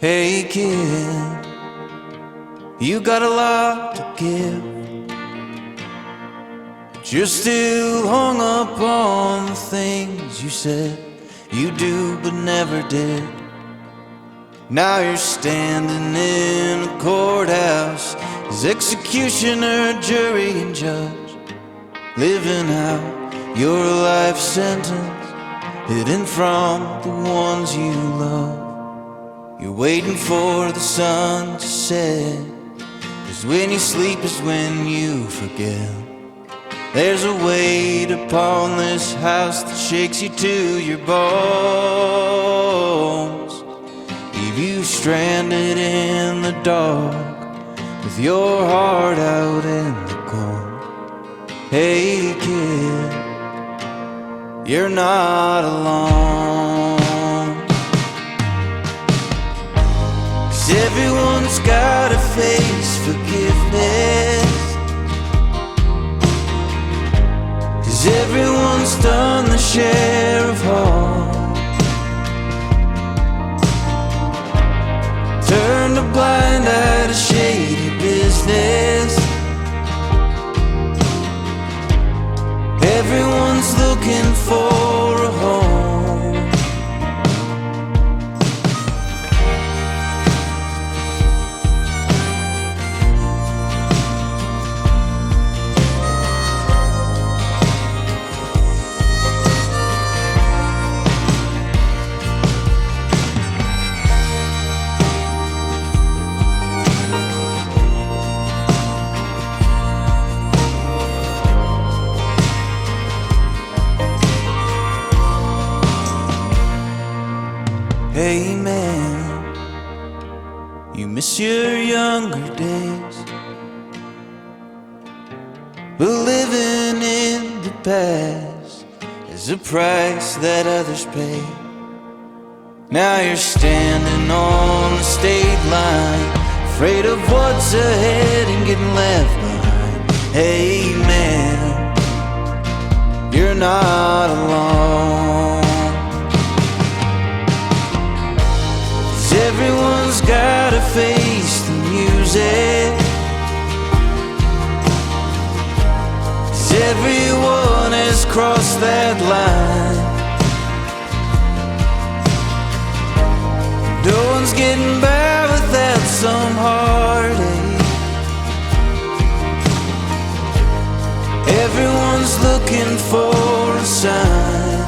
Hey kid, you got a lot to give, but you're still hung up on the things you said you do but never did. Now you're standing in a courthouse as executioner, jury, and judge, living out your life sentence, hidden from the ones you love. You're waiting for the sun to set, 'cause when you sleep is when you forget. There's a weight upon this house that shakes you to your bones, leave you stranded in the dark with your heart out in the cold. Hey kid, you're not alone, 'cause everyone's gotta face forgiveness, 'cause everyone's done the share of harm, turned a blind eye to shady business. Everyone's looking for a home. Hey man, you miss your younger days, but living in the past is a price that others pay. Now you're standing on the state line, afraid of what's ahead and getting left behind. Hey man, you're not alone, everyone's gotta face the music, 'cause everyone has crossed that line. No one's getting by without some heartache. Everyone's looking for a sign,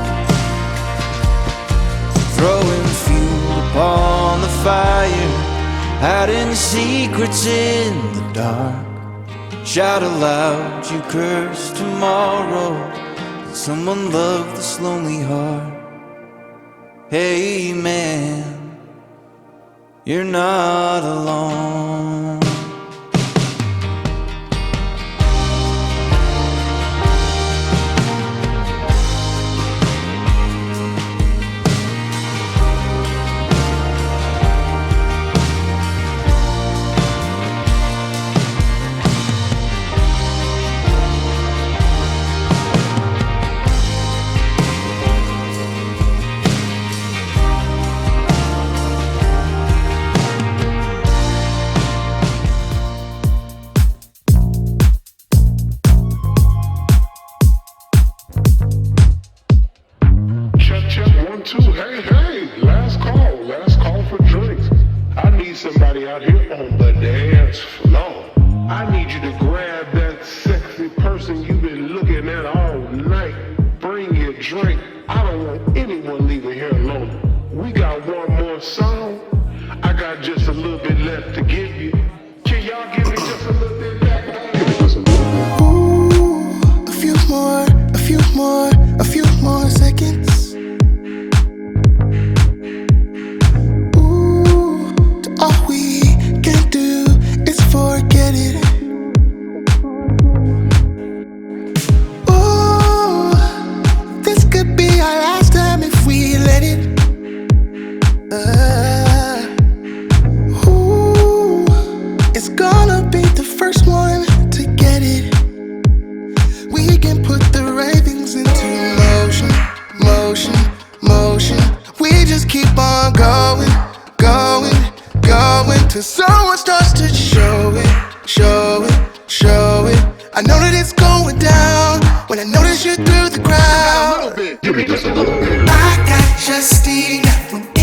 throwing fuel upon the fire, hiding secrets in the dark. Shout aloud, you curse tomorrow, that someone loved this lonely heart. Hey man, you're not alone. Hey, last call for drinks. I need somebody out here on the dance floor. I need you to grab that sexy person you've been looking at all night. Bring your drink. I don't want anyone leaving here alone. We got one more song. I got just a little bit left to give you. Can y'all give me just a little bit back? Ooh, a few more seconds. All we can do is forget it. till someone starts to show it, show it, show it. I know that it's going down when I notice you through the crowd. Give me just a little bit. I got just enough room